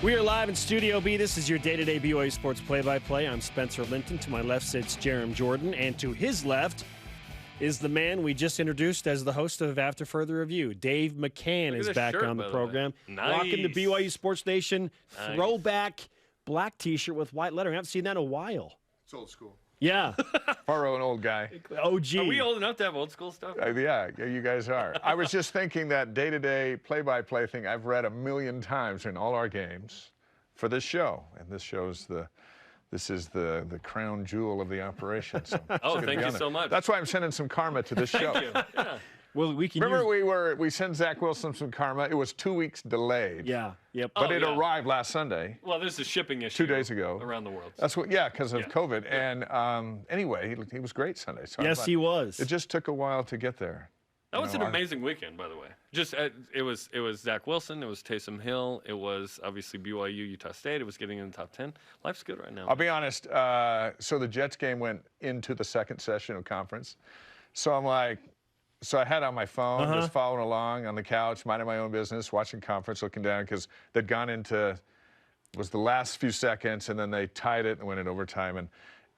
We are live in Studio B. This is your day-to-day BYU Sports play-by-play. I'm Spencer Linton. To my left sits Jerem Jordan, and to his left is the man we just introduced as the host of After Further Review. Dave McCann is back on the program. Rocking the BYU Sports Nation throwback black T-shirt with white lettering. I haven't seen that in a while. It's old school. Yeah. Borrow an old guy. OG. Are we old enough to have old school stuff? Yeah, you guys are. I was just thinking that day-to-day play-by-play thing I've read 1,000,000 times in all our games for this show. And this shows this is the crown jewel of the operation. So thank you so much. That's why I'm sending some karma to this show. Thank you. Yeah. Well, we can Remember we sent Zach Wilson some karma. It was 2 weeks delayed. Yeah. Yep. But it arrived last Sunday. Well, there's a shipping issue 2 days ago around the world. That's what, because of COVID. And anyway, he was great Sunday. So yes, he was. It just took a while to get there. That was an amazing weekend, by the way. Just it was Zach Wilson, it was Taysom Hill, it was obviously BYU, Utah State. It was getting in the top 10. Life's good right now. I'll be honest. So the Jets game went into the second session of conference. So I'm like, so I had on my phone, just following along on the couch, minding my own business, watching conference, looking down because they'd gone into, it was the last few seconds, and then they tied it and went in overtime,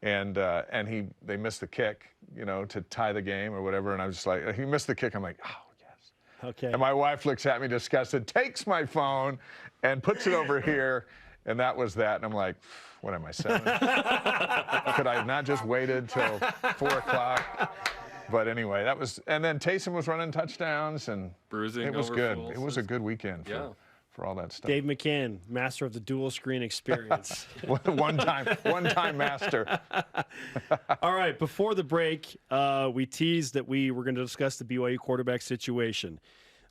and they missed the kick, to tie the game or whatever, and I was just like, he missed the kick. I'm like, oh yes. Okay. And my wife looks at me disgusted, takes my phone, and puts it over here, and that was that. And I'm like, what am I, 7? Could I have not just waited till 4 o'clock? But anyway, that was, and then Taysom was running touchdowns, and bruising. It was good. It was a good weekend for all that stuff. Dave McCann, master of the dual screen experience. one time master. All right, before the break, we teased that we were going to discuss the BYU quarterback situation.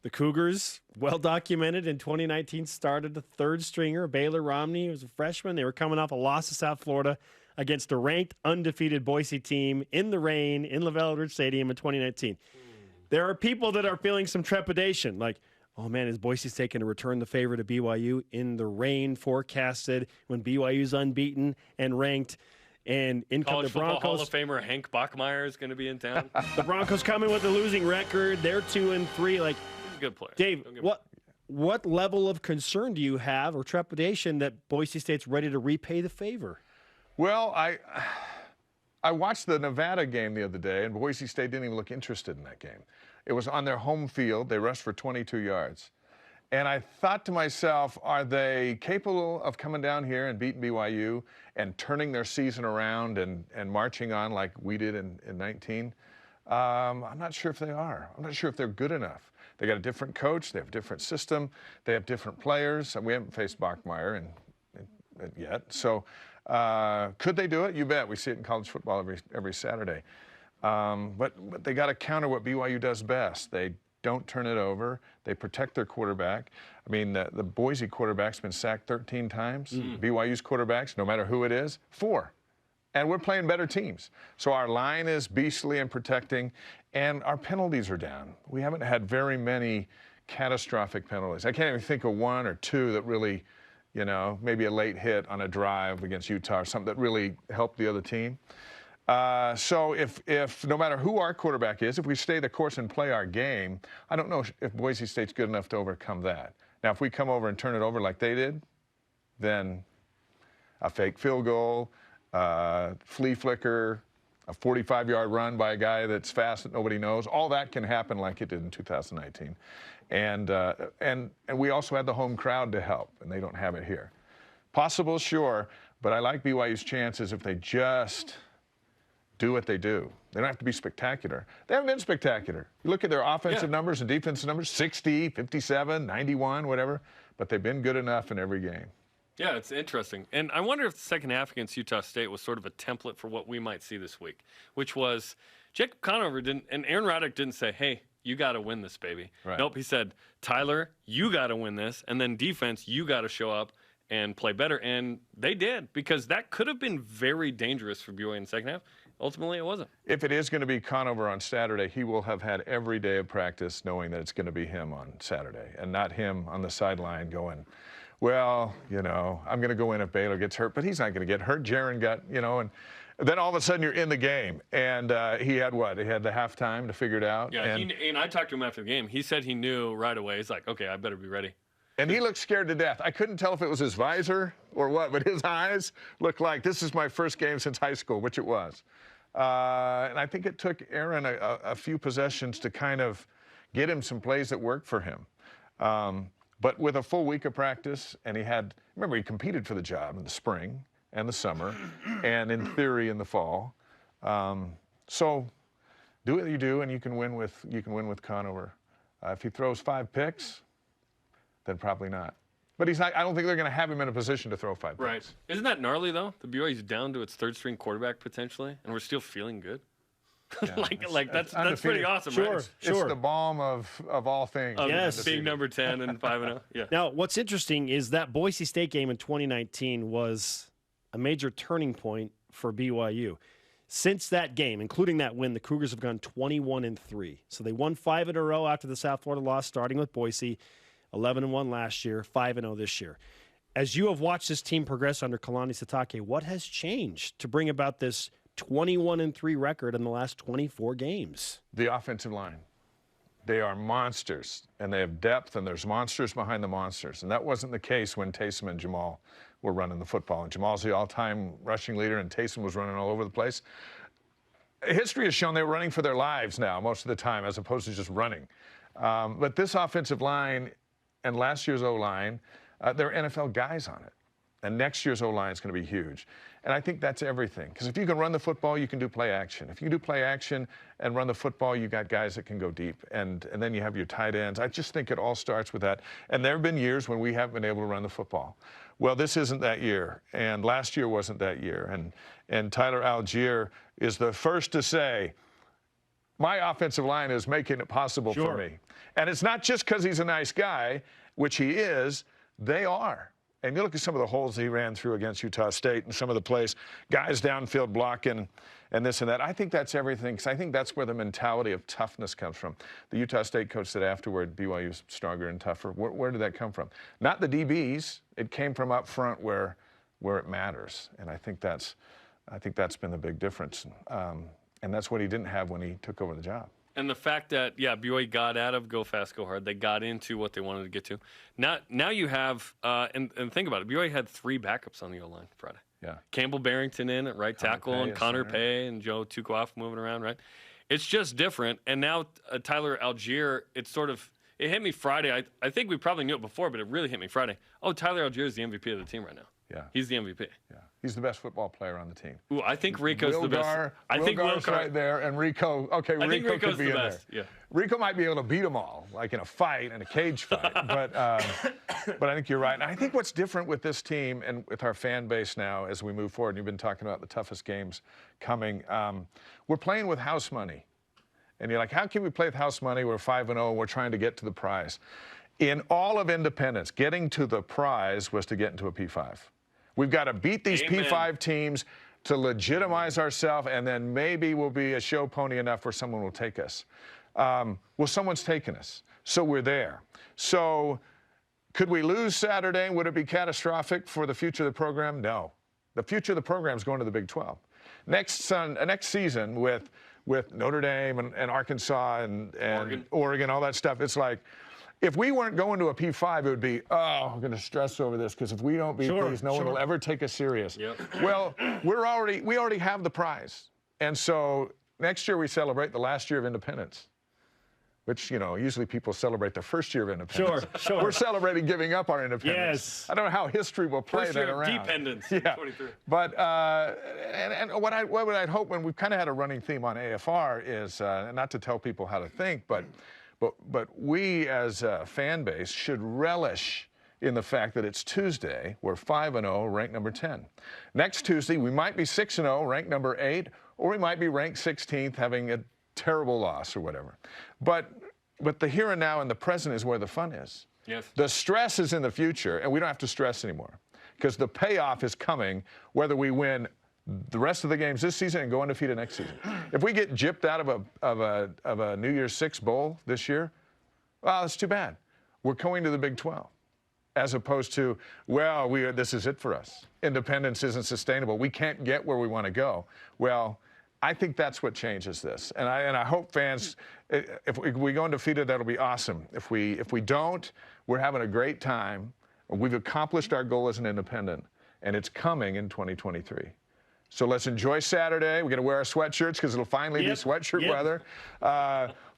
The Cougars, well documented in 2019, started a third stringer, Baylor Romney, who was a freshman. They were coming off a loss to South Florida against a ranked, undefeated Boise team in the rain in LaVell Ridge Stadium in 2019. There are people that are feeling some trepidation, like, oh man, is Boise State going to return the favor to BYU in the rain forecasted when BYU's unbeaten and ranked? And in come the Broncos. Hall of Famer Hank Bachmeier is going to be in town. The Broncos coming with a losing record. They're 2-3. Like, he's a good player. Dave, what level of concern do you have or trepidation that Boise State's ready to repay the favor? Well, I watched the Nevada game the other day, and Boise State didn't even look interested in that game. It was on their home field. They rushed for 22 yards. And I thought to myself, are they capable of coming down here and beating BYU and turning their season around and marching on like we did in 19? I'm not sure if they are. I'm not sure if they're good enough. They got a different coach. They have a different system. They have different players. And we haven't faced Bachmeier yet. So could they do it? You bet. We see it in college football every Saturday. But they got to counter what BYU does best. They don't turn it over. They protect their quarterback. I mean, the Boise quarterback's been sacked 13 times. BYU's quarterbacks, no matter who it is, 4. And we're playing better teams. So our line is beastly in protecting, and our penalties are down. We haven't had very many catastrophic penalties. I can't even think of 1 or 2 that really, maybe a late hit on a drive against Utah or something that really helped the other team. So if no matter who our quarterback is, if we stay the course and play our game, I don't know if Boise State's good enough to overcome that. Now, if we come over and turn it over like they did, then a fake field goal, flea flicker, a 45-yard run by a guy that's fast that nobody knows, all that can happen like it did in 2019. And we also had the home crowd to help, and they don't have it here. Possible, sure, but I like BYU's chances if they just do what they do. They don't have to be spectacular. They haven't been spectacular. You look at their offensive numbers and defensive numbers, 60, 57, 91, whatever, but they've been good enough in every game. Yeah, it's interesting. And I wonder if the second half against Utah State was sort of a template for what we might see this week, which was Jacob Conover didn't, and Aaron Roddick didn't say, hey, you got to win this, baby. Right. Nope, he said, Tyler, you got to win this, and then defense, you got to show up and play better. And they did, because that could have been very dangerous for BYU in the second half. Ultimately, it wasn't. If it is going to be Conover on Saturday, he will have had every day of practice knowing that it's going to be him on Saturday and not him on the sideline going, well, I'm going to go in if Baylor gets hurt, but he's not going to get hurt. Jaron got, and then all of a sudden you're in the game. And he had what? He had the halftime to figure it out. Yeah, and I talked to him after the game. He said he knew right away. He's like, okay, I better be ready. And he looked scared to death. I couldn't tell if it was his visor or what, but his eyes looked like, this is my first game since high school, which it was. And I think it took Aaron a few possessions to kind of get him some plays that worked for him. But with a full week of practice, and remember, he competed for the job in the spring and the summer, and in theory in the fall. So do what you do, and you can win with Conover. If he throws 5 picks, then probably not. But he's not. I don't think they're going to have him in a position to throw 5 picks. Right. Isn't that gnarly though? The BYU's down to its third-string quarterback potentially, and we're still feeling good. Yeah, that's pretty awesome, right? It's the balm of all things. Yes, being number 10 and 5-0. Yeah. Now, what's interesting is that Boise State game in 2019 was a major turning point for BYU. Since that game, including that win, the Cougars have gone 21-3. So they won 5 in a row after the South Florida loss, starting with Boise, 11-1 last year, 5-0 this year. As you have watched this team progress under Kalani Sitake, what has changed to bring about this 21-3 record in the last 24 games? The offensive line. They are monsters, and they have depth, and there's monsters behind the monsters. And that wasn't the case when Taysom and Jamal were running the football. And Jamal's the all-time rushing leader, and Taysom was running all over the place. History has shown they're running for their lives now most of the time, as opposed to just running. But this offensive line and last year's O-line, there are NFL guys on it. And next year's O-line is going to be huge. And I think that's everything. Because if you can run the football, you can do play action. If you can do play action and run the football, you got guys that can go deep. And then you have your tight ends. I just think it all starts with that. And there have been years when we haven't been able to run the football. Well, this isn't that year. And last year wasn't that year. And Tyler Algier is the first to say, my offensive line is making it possible for me. And it's not just because he's a nice guy, which he is. They are. And you look at some of the holes he ran through against Utah State and some of the plays, guys downfield blocking and this and that. I think that's everything, because I think that's where the mentality of toughness comes from. The Utah State coach said afterward, BYU's stronger and tougher. Where did that come from? Not the DBs. It came from up front where it matters. And I think that's been the big difference. And that's what he didn't have when he took over the job. And the fact that, BYU got out of go fast, go hard. They got into what they wanted to get to. Now you have, and think about it, BYU had 3 backups on the O-line Friday. Yeah. Campbell Barrington in at right tackle, and Connor Pay and Joe Tukoff moving around, right? It's just different. And now Tyler Algier, it hit me Friday. I think we probably knew it before, but it really hit me Friday. Oh, Tyler Algier is the MVP of the team right now. Yeah. He's the MVP. Yeah. He's the best football player on the team. Ooh, I think Rico's the best. I think Wilgar's right there, and Rico. Okay, Rico could be in there. Yeah. Rico might be able to beat them all, like in a fight, in a cage fight. But I think you're right. And I think what's different with this team and with our fan base now as we move forward, and you've been talking about the toughest games coming, we're playing with house money. And you're like, how can we play with house money? We're 5-0, and we're trying to get to the prize. In all of independence, getting to the prize was to get into a P5. We've got to beat these P5 teams to legitimize ourselves, and then maybe we'll be a show pony enough where someone will take us. Well, someone's taken us, so we're there. So could we lose Saturday? Would it be catastrophic for the future of the program? No. The future of the program is going to the Big 12. Next season with Notre Dame and Arkansas and Oregon, all that stuff, it's like, if we weren't going to a P5, it would be, I'm going to stress over this, because if we don't beat these, no one will ever take us serious. Yep. Well, we already have the prize. And so next year we celebrate the last year of independence, which, usually people celebrate the first year of independence. Sure. We're celebrating giving up our independence. Yes. I don't know how history will play that around. Dependence. Yeah. 23. But and what I'd hope, when we've kind of had a running theme on AFR is, not to tell people how to think, but we as a fan base should relish in the fact that it's Tuesday. We're 5-0, ranked number 10. Next Tuesday, we might be 6-0, ranked number 8, or we might be ranked 16th, having a terrible loss or whatever. But the here and now and the present is where the fun is. Yes. The stress is in the future, and we don't have to stress anymore, because the payoff is coming whether we win the rest of the games this season and go undefeated next season. If we get gypped out of a New Year's Six bowl this year, well, that's too bad. We're going to the Big 12, as opposed to, well, this is it for us. Independence isn't sustainable. We can't get where we want to go. Well, I think that's what changes this, and I hope fans, if we go undefeated, that'll be awesome. If we don't, We're having a great time. We've accomplished our goal as an independent, and it's coming in 2023. So let's enjoy Saturday. We're going to wear our sweatshirts because it'll finally be sweatshirt weather.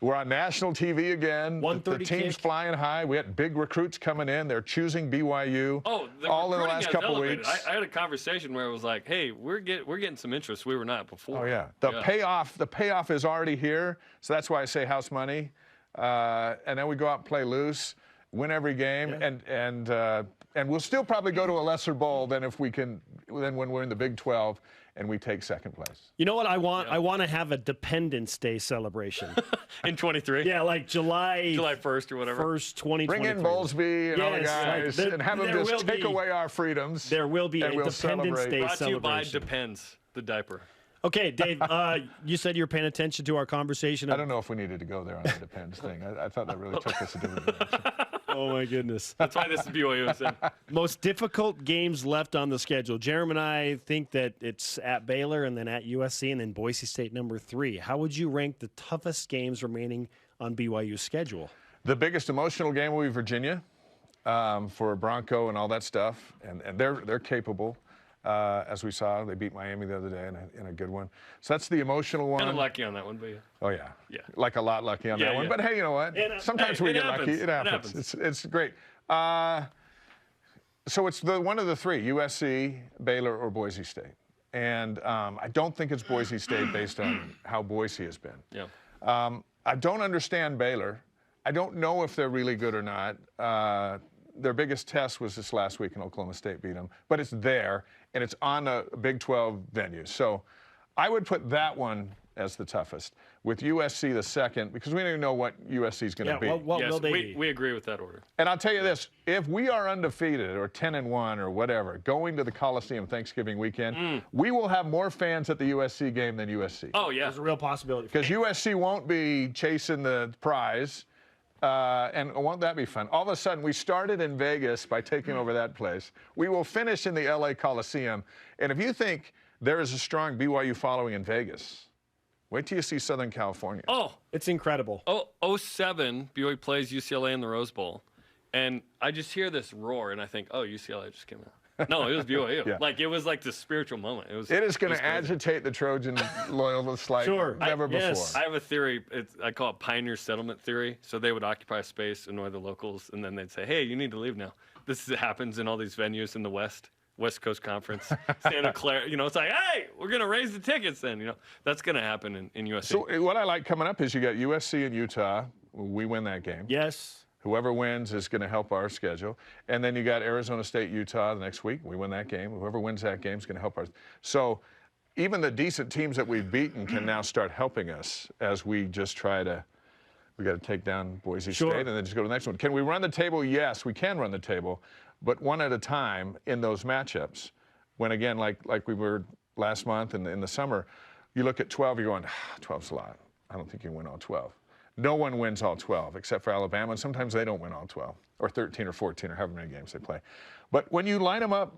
We're on national TV again. The team's flying high. We had big recruits coming in. They're choosing BYU. All in the last couple of weeks. I had a conversation where it was like, hey, we're getting some interest we were not before. Oh, yeah. The payoff is already here. So that's why I say house money. And then we go out and play loose, win every game, and we'll still probably go to a lesser bowl than when we're in the Big 12 and we take second place. You know what I want? I want to have a Dependence Day celebration. In 23? Yeah, like July 1st or whatever. 1st, 2023. Bring in Bowlesby and all the guys and have them just take away our freedoms. There will be a Dependence Day Brought celebration. to you by Depends, the diaper. Okay, Dave, you said you were paying attention to our conversation. I don't know if we needed to go there on the Depends thing. I thought that really took us a different direction. Oh, my goodness. That's why this is BYUSN. Most difficult games left on the schedule. Jeremy and I think that it's at Baylor and then at USC and then Boise State #3. How would you rank the toughest games remaining on BYU's schedule? The biggest emotional game will be Virginia for Bronco and all that stuff, and they're capable. As we saw, they beat Miami the other day in a good one. So that's the emotional one. Kind of lucky on that one, but yeah. Oh, yeah. Like a lot lucky on that one. But hey, you know what? Sometimes we get lucky. It happens. It's great. So it's one of the three, USC, Baylor, or Boise State. And I don't think it's Boise State based on how Boise has been. Yeah. I don't understand Baylor. I don't know if they're really good or not. Their biggest test was this last week, and Oklahoma State beat them. But it's there, and it's on a Big 12 venue. So I would put that one as the toughest, with USC the second, because we don't even know what USC is going to be. What will they be? We agree with that order. And I'll tell you this, if we are undefeated or 10-1 or whatever, going to the Coliseum Thanksgiving weekend, we will have more fans at the USC game than USC. Oh, yeah. There's a real possibility. Because USC won't be chasing the prize. And won't that be fun? All of a sudden, we started in Vegas by taking over that place. We will finish in the LA Coliseum. And if you think there is a strong BYU following in Vegas, wait till you see Southern California. Oh, it's incredible. 07, BYU plays UCLA in the Rose Bowl. And I just hear this roar, and I think, oh, UCLA just came out. No, it was BYU. Like, it was like this spiritual moment. It is going to agitate the Trojan loyalists like never before. I have a theory. I call it pioneer settlement theory. So they would occupy space, annoy the locals, and then they'd say, hey, you need to leave now. This happens in all these venues in the West Coast Conference, Santa Clara. You know, it's like, hey, we're going to raise the tickets then. You know, that's going to happen in USC. So what I like coming up is you got USC and Utah. We win that game. Yes. Whoever wins is going to help our schedule. And then you got Arizona State, Utah the next week. We win that game. Whoever wins that game is going to help us. So even the decent teams that we've beaten can now start helping us as we just try to – we got to take down Boise State and then just go to the next one. Can we run the table? Yes, we can run the table, but one at a time in those matchups. When, again, like we were last month and in the summer, you look at 12, you're going, 12's a lot. I don't think you can win all 12. No one wins all 12 except for Alabama, and sometimes they don't win all 12, or 13 or 14 or however many games they play. But when you line them up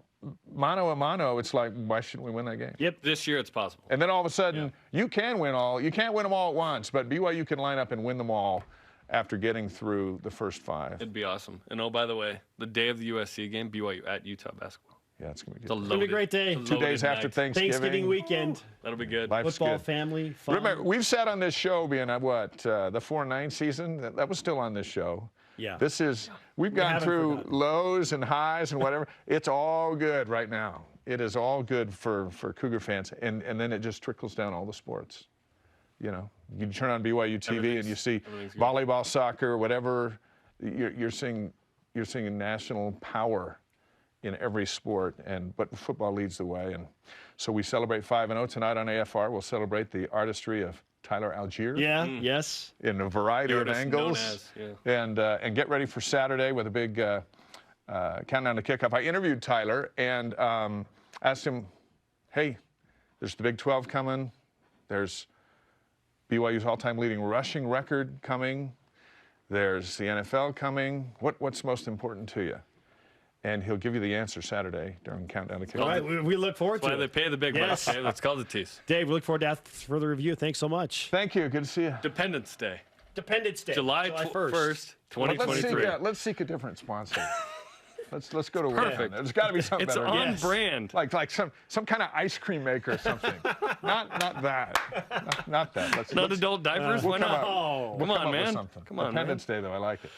mano a mano, it's like, why shouldn't we win that game? Yep, this year it's possible. And then all of a sudden, you can win all. You can't win them all at once, but BYU can line up and win them all after getting through the first 5. It'd be awesome. And oh, by the way, the day of the USC game, BYU at Utah basketball. Yeah, it's going to be good. It's going to be a great day. 2 days after Thanksgiving weekend. That'll be good. Life's Football, good. family, fun. Remember, we've sat on this show being at what, the 4-9 season? That was still on this show. Yeah. We've gone through lows and highs and whatever. It's all good right now. It is all good for Cougar fans. And then it just trickles down all the sports. You know, you turn on BYU TV and you see volleyball, soccer, whatever. You're seeing national power in every sport, but football leads the way. And so we celebrate 5-0 tonight on AFR. We'll celebrate the artistry of Tyler Algier. Yeah, yes. In a variety of angles. And get ready for Saturday with a big countdown to kickoff. I interviewed Tyler and asked him, hey, there's the Big 12 coming. There's BYU's all-time leading rushing record coming. There's the NFL coming. What's most important to you? And he'll give you the answer Saturday during Countdown to Kickoff. All right, we look forward to it. That's why they pay the big bucks. Okay? Let's call the T's. Dave, we look forward to further review. Thanks so much. Thank you. Good to see you. Dependence Day. Dependence Day. July 1st, 2023. Let's seek a different sponsor. Let's go to Perfect. There's got to be something It's better. on brand. Like some kind of ice cream maker or something. not that. Not that. Not adult diapers? Why not? We'll Come on, man. Something. Come on, Independence Day, though. I like it.